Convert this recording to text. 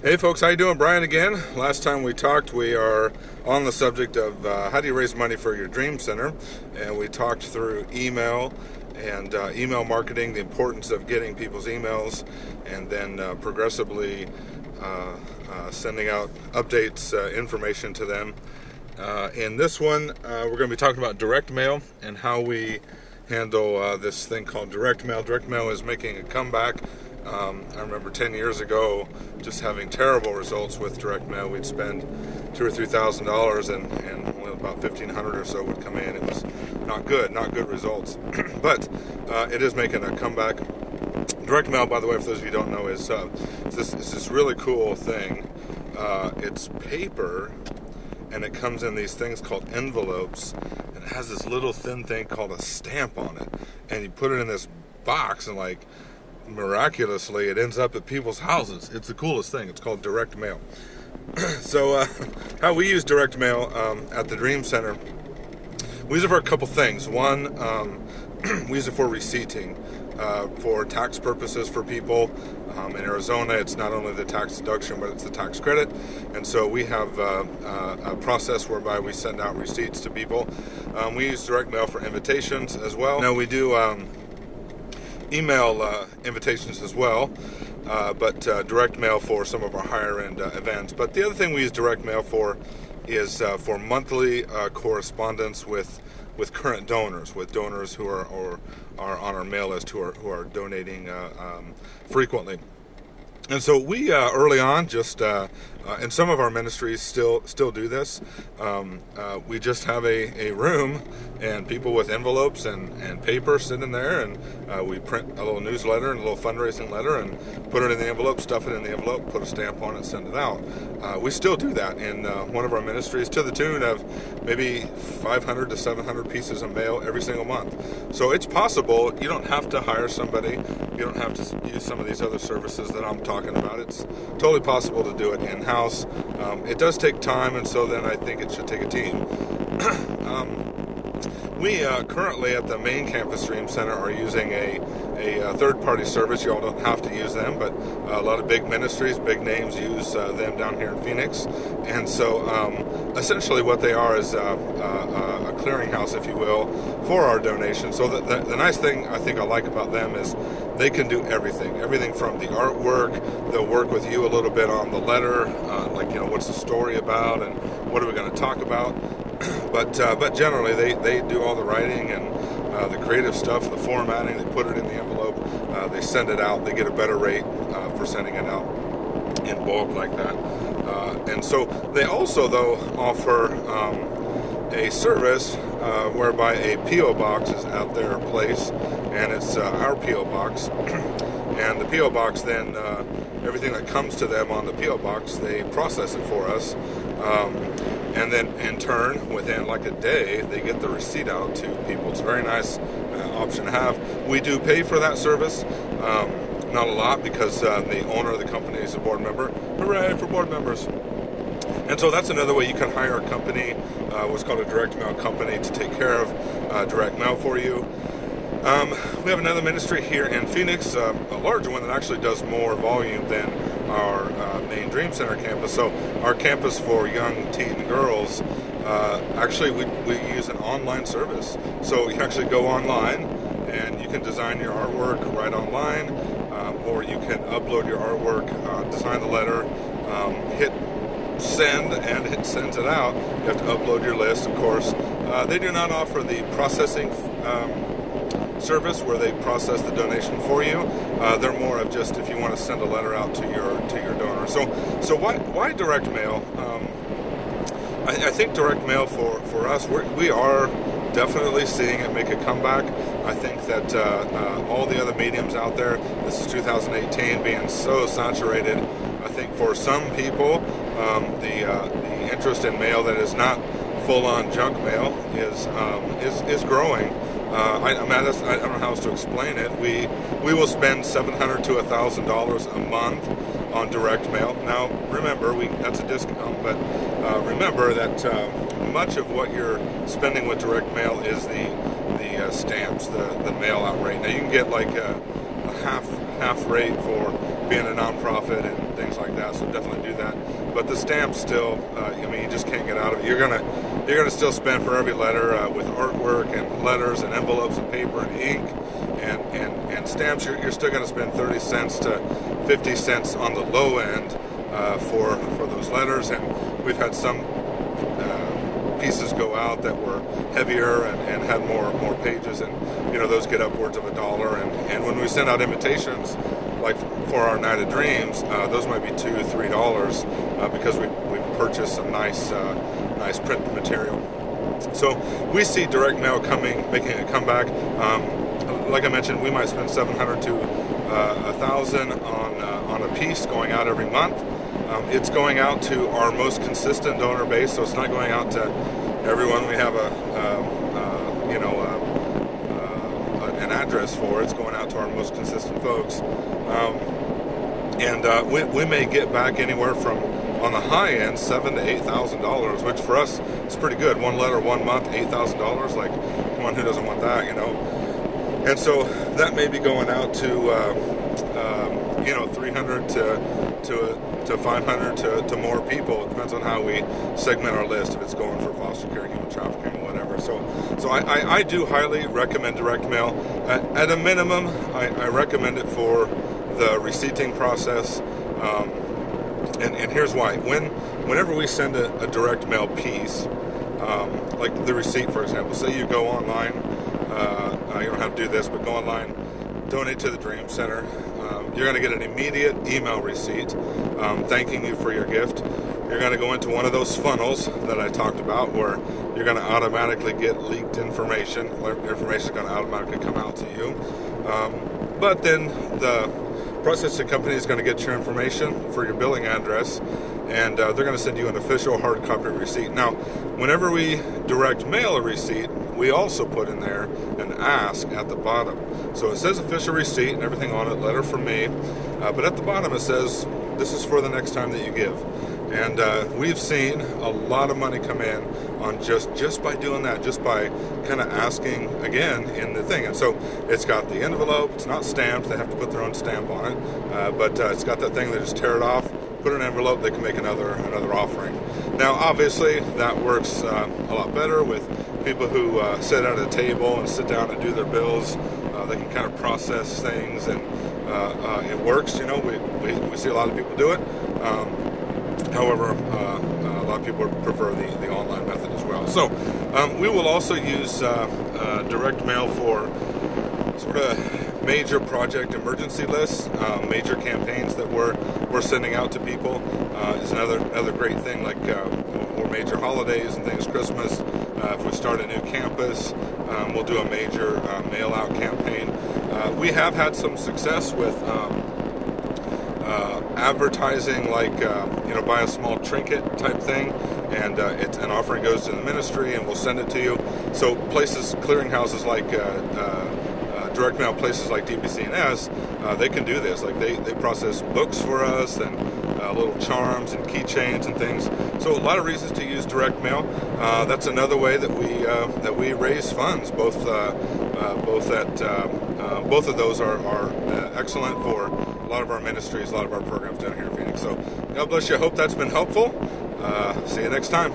Hey folks, how you doing? Brian again. Last time we talked, we are on the subject of how do you raise money for your dream center, and we talked through email and email marketing, the importance of getting people's emails, and then progressively sending out updates, information to them. In this one, we're going to be talking about direct mail and how we handle this thing called direct mail. Direct mail is making a comeback. I remember 10 years ago just having terrible results with direct mail. We'd spend $2,000 or $3,000 and only about $1,500 or so would come in. It was not good results. But it is making a comeback. Direct mail, by the way, for those of you who don't know, is this really cool thing. It's paper, and it comes in these things called envelopes, and it has this little thin thing called a stamp on it. And you put it in this box, and miraculously it ends up at people's houses. It's the coolest thing. It's called direct mail. So how we use direct mail at the Dream Center, we use it for a couple things. One, we use it for receipting, for tax purposes for people. In Arizona, it's not only the tax deduction, but it's the tax credit. And so we have a process whereby we send out receipts to people. We use direct mail for invitations as well. Now we do email invitations as well, but direct mail for some of our higher end events. But the other thing we use direct mail for is for monthly correspondence with current donors, with donors who are on our mail list, who are donating frequently. And so we early on just and some of our ministries still do this. We just have a room and people with envelopes and paper sitting there, and we print a little newsletter and a little fundraising letter and put it in the envelope, stuff it in the envelope, put a stamp on it, and send it out. We still do that in one of our ministries to the tune of maybe 500 to 700 pieces of mail every single month. So it's possible. You don't have to hire somebody. You don't have to use some of these other services that I'm talking about. It's totally possible to do it in-house. It does take time, and so then I think it should take a team. We currently at the main campus Dream Center are using a third-party service. You all don't have to use them, but a lot of big ministries, big names use them down here in Phoenix. And so essentially what they are is a clearinghouse, if you will, for our donations. So the nice thing I think I like about them is they can do everything from the artwork. They'll work with you a little bit on the letter, what's the story about and what are we going to talk about. But generally they do all the writing and the creative stuff, the formatting. They put it in the envelope, they send it out. They get a better rate for sending it out in bulk like that. And so they also though offer a service whereby a P.O. box is at their place, and it's our P.O. box. And the P.O. box then, everything that comes to them on the P.O. box, they process it for us. And then in turn, within like a day, they get the receipt out to people. It's a very nice option to have. We do pay for that service. Not a lot, because the owner of the company is a board member. Hooray for board members. And so that's another way you can hire a company, what's called a direct mail company, to take care of direct mail for you. We have another ministry here in Phoenix, a larger one that actually does more volume than our main Dream Center campus. So our campus for young teen girls, actually we use an online service. So you actually go online and you can design your artwork right online, or you can upload your artwork, design the letter, hit send, and it sends it out. You have to upload your list, of course. They do not offer the processing service where they process the donation for you. They're more of just if you want to send a letter out to your donor. So why direct mail? I think direct mail for us, we are definitely seeing it make a comeback. I think that all the other mediums out there, this is 2018, being so saturated. I think for some people, the interest in mail that is not full-on junk mail is growing. I don't know how else to explain it. We will spend $700 to $1,000 a month on direct mail. Now, remember, that's a discount, but remember that much of what you're spending with direct mail is the stamps, the mail-out rate. Now, you can get like a half rate for being a nonprofit and things like that. So definitely do that. But the stamps still, I mean, you just can't get out of it. You're gonna still spend for every letter with artwork and letters and envelopes and paper and ink and stamps. You're still gonna spend 30 cents to 50 cents on the low end for those letters. And we've had some pieces go out that were heavier and had more pages, and those get upwards of $1. And when we send out invitations, like for our Night of Dreams, those might be $2, $3 because we purchased some nice print material. So we see direct mail making a comeback. Like I mentioned, we might spend $700 to $1,000 on a piece going out every month. It's going out to our most consistent donor base, so it's not going out to everyone we have an address for. It's going out to our most consistent folks, and we may get back anywhere from, on the high end, $7,000 to $8,000, which for us is pretty good. One letter, 1 month, $8,000. Like, come on, who doesn't want that? And so that may be going out to 300 to 500 to more people. It depends on how we segment our list, if it's going for foster care, human trafficking, whatever. So I do highly recommend direct mail. At a minimum, I recommend it for the receipting process. And here's why. Whenever we send a direct mail piece, like the receipt, for example, say you go online, you don't have to do this, but go online, donate to the Dream Center. You're going to get an immediate email receipt thanking you for your gift. You're going to go into one of those funnels that I talked about, where you're going to automatically get leaked information. Information is going to automatically come out to you. But then the processing company is going to get your information for your billing address, and they're going to send you an official hard copy receipt. Now, whenever we direct mail a receipt, we also put in there an ask at the bottom. So it says official receipt and everything on it, letter from me, but at the bottom it says, this is for the next time that you give. And we've seen a lot of money come in on just by doing that, just by kind of asking again in the thing. And so it's got the envelope, it's not stamped, they have to put their own stamp on it, but it's got that thing, they just tear it off, put an envelope, they can make another offering. Now obviously that works a lot better with people who sit at a table and sit down and do their bills. They can kind of process things, and it works. We see a lot of people do it. However, a lot of people prefer the online method as well. So we will also use direct mail for sort of major project emergency lists, major campaigns that we're sending out to people. Is another great thing, like or major holidays and things, Christmas. If we start a new campus, we'll do a major mail-out campaign. We have had some success with advertising, like buy a small trinket type thing, and it's an offering goes to the ministry, and we'll send it to you. So places, clearinghouses like direct mail places like DBCNS, they can do this. Like they process books for us, and little charms and keychains and things. So a lot of reasons to use direct mail. That's another way that we raise funds. Both of those are excellent for a lot of our ministries, a lot of our programs down here in Phoenix. So God bless you. I hope that's been helpful. See you next time.